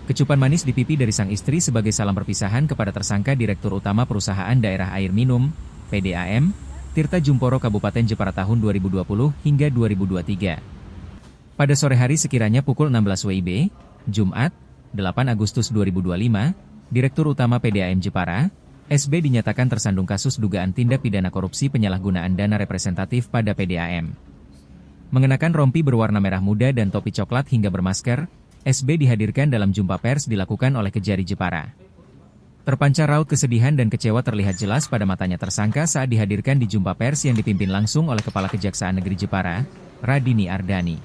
Kecupan manis di pipi dari sang istri sebagai salam perpisahan kepada tersangka Direktur Utama Perusahaan Daerah Air Minum, PDAM, Tirta Jumporo Kabupaten Jepara tahun 2020 hingga 2023. Pada sore hari sekiranya pukul 16 WIB, Jumat, 8 Agustus 2025, Direktur Utama PDAM Jepara, SB dinyatakan tersandung kasus dugaan tindak pidana korupsi penyalahgunaan dana representatif pada PDAM. Mengenakan rompi berwarna merah muda dan topi coklat hingga bermasker, SB dihadirkan dalam jumpa pers dilakukan oleh Kejari Jepara. Terpancar raut kesedihan dan kecewa terlihat jelas pada matanya tersangka saat dihadirkan di jumpa pers yang dipimpin langsung oleh Kepala Kejaksaan Negeri Jepara, Radini Ardani.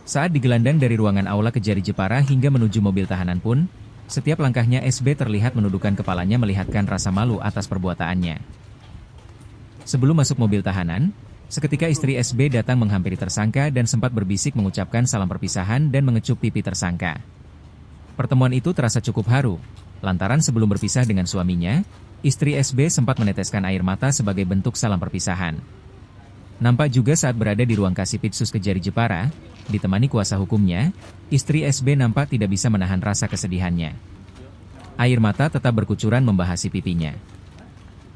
Saat digelandang dari ruangan aula Kejari Jepara hingga menuju mobil tahanan pun, setiap langkahnya SB terlihat menundukkan kepalanya melihatkan rasa malu atas perbuatannya. Sebelum masuk mobil tahanan, seketika istri SB datang menghampiri tersangka dan sempat berbisik mengucapkan salam perpisahan dan mengecup pipi tersangka. Pertemuan itu terasa cukup haru, lantaran sebelum berpisah dengan suaminya, istri SB sempat meneteskan air mata sebagai bentuk salam perpisahan. Nampak juga saat berada di ruang Kasipitsus Kejari Jepara, ditemani kuasa hukumnya, istri SB nampak tidak bisa menahan rasa kesedihannya. Air mata tetap berkucuran membahasi pipinya.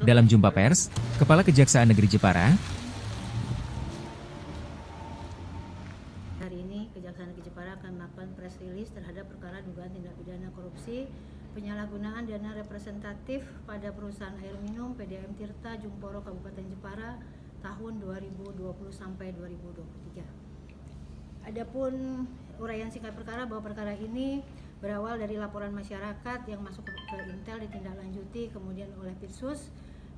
Dalam jumpa pers, Kepala Kejaksaan Negeri Jepara, Kejaksaan Negeri Jepara akan melakukan press release terhadap perkara dugaan tindak pidana korupsi penyalahgunaan dana representatif pada perusahaan air minum PDAM Tirta Jumporo Kabupaten Jepara tahun 2020 sampai 2023. Adapun uraian singkat perkara bahwa perkara ini berawal dari laporan masyarakat yang masuk ke Intel ditindaklanjuti kemudian oleh Pitsus,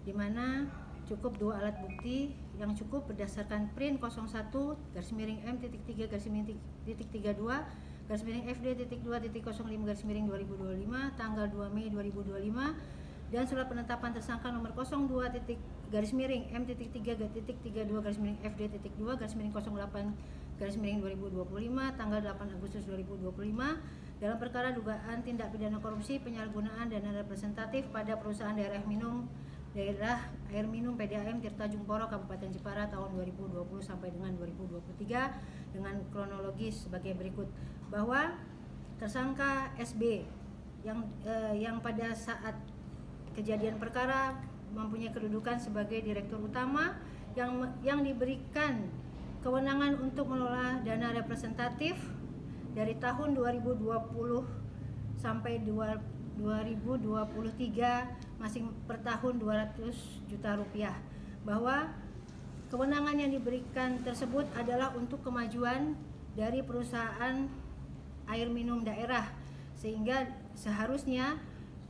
di mana cukup 2 alat bukti yang cukup berdasarkan print 01-M-32-FD.2.05/2025 tanggal 2 Mei 2025 dan surat penetapan tersangka nomor 02-3-FD.2-08-2025 tanggal 8 Agustus 2025 dalam perkara dugaan tindak pidana korupsi penyalahgunaan dana representatif pada perusahaan daerah air minum PDAM Tirta Jumporo Kabupaten Jepara tahun 2020 sampai dengan 2023 dengan kronologis sebagai berikut, bahwa tersangka SB yang pada saat kejadian perkara mempunyai kedudukan sebagai direktur utama yang diberikan kewenangan untuk mengelola dana representatif dari tahun 2020 sampai 2023 masing per tahun 200 juta rupiah, bahwa kewenangan yang diberikan tersebut adalah untuk kemajuan dari perusahaan air minum daerah, sehingga seharusnya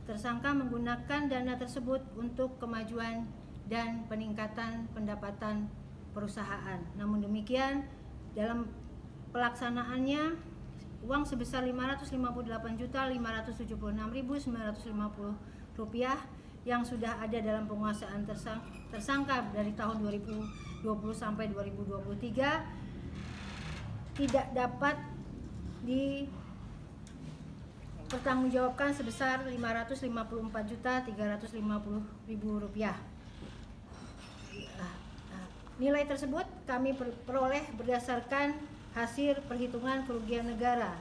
tersangka menggunakan dana tersebut untuk kemajuan dan peningkatan pendapatan perusahaan. Namun demikian, dalam pelaksanaannya uang sebesar Rp558.576.950 yang sudah ada dalam penguasaan tersangka dari tahun 2020 sampai 2023 tidak dapat dipertanggungjawabkan sebesar Rp554.350.000. Nilai tersebut kami peroleh berdasarkan hasil perhitungan kerugian negara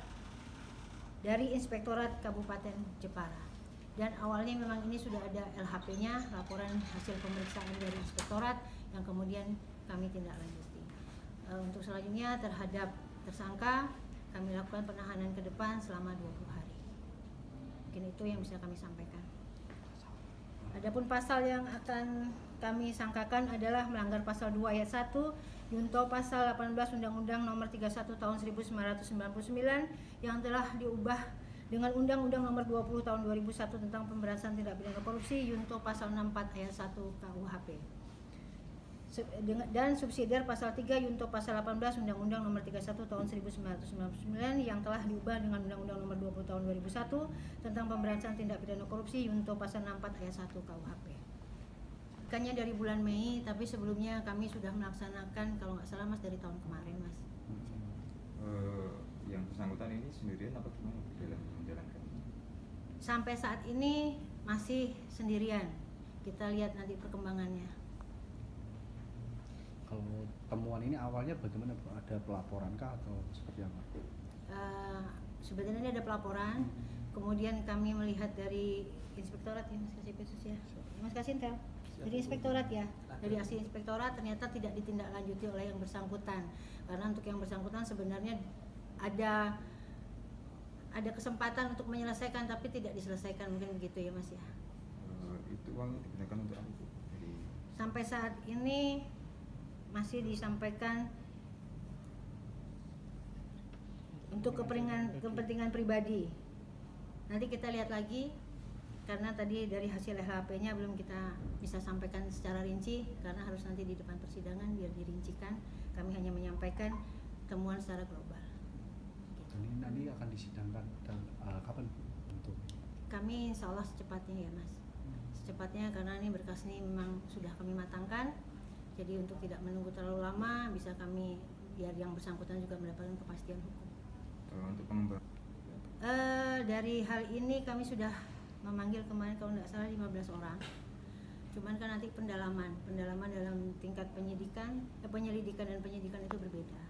dari Inspektorat Kabupaten Jepara. Dan awalnya memang ini sudah ada LHP-nya, laporan hasil pemeriksaan dari Inspektorat, yang kemudian kami tindak lanjuti. Untuk selanjutnya terhadap tersangka kami lakukan penahanan ke depan selama 20 hari. Mungkin itu yang bisa kami sampaikan. Adapun pasal yang akan kami sangkakan adalah melanggar pasal 2 ayat 1 Junto pasal 18 Undang-Undang Nomor 31 Tahun 1999 yang telah diubah dengan Undang-Undang Nomor 20 Tahun 2001 tentang Pemberantasan Tindak Pidana Korupsi Junto pasal 64 ayat 1 KUHP. Dan subsidiar pasal 3 Junto pasal 18 Undang-Undang Nomor 31 Tahun 1999 yang telah diubah dengan Undang-Undang Nomor 20 Tahun 2001 tentang Pemberantasan Tindak Pidana Korupsi Junto pasal 64 ayat 1 KUHP. Bukannya dari bulan Mei, tapi sebelumnya kami sudah melaksanakan, kalau nggak salah Mas, dari tahun kemarin, Mas. Yang bersangkutan ini sendirian apa gimana dalam menjalankan? Sampai saat ini masih sendirian. Kita lihat nanti perkembangannya. Kalau temuan ini awalnya bagaimana, Bu? Ada pelaporan kah atau seperti apa? sebenarnya ada pelaporan, kemudian kami melihat dari inspektorat ya Mas Kasih khusus ya, Mas Kasintel, dari inspektorat ya, dari hasil inspektorat ternyata tidak ditindaklanjuti oleh yang bersangkutan, karena untuk yang bersangkutan sebenarnya ada kesempatan untuk menyelesaikan tapi tidak diselesaikan, mungkin begitu ya Mas ya. Itu uangnya digunakan untuk apa Bu? Sampai saat ini masih disampaikan untuk kepentingan pribadi. Nanti kita lihat lagi, karena tadi dari hasil LHP-nya belum kita bisa sampaikan secara rinci, karena harus nanti di depan persidangan biar dirincikan. Kami hanya menyampaikan temuan secara global. Ini nanti akan disidangkan dan kapan untuk? Kami insya Allah secepatnya ya Mas, secepatnya, karena ini berkas ini memang sudah kami matangkan. Jadi untuk tidak menunggu terlalu lama, bisa kami biar yang bersangkutan juga mendapatkan kepastian hukum. Untuk pengembangan Dari hal ini kami sudah memanggil kemarin kalau tidak salah 15 orang. Cuman kan nanti pendalaman dalam tingkat penyelidikan dan penyidikan itu berbeda.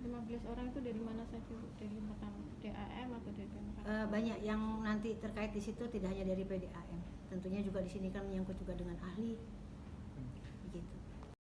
15 orang itu dari mana saja Bu? Dari mahkamah DAM atau dari mahkamah? Banyak yang nanti terkait di situ, tidak hanya dari PDAM. Tentunya juga di sini kan menyangkut juga dengan ahli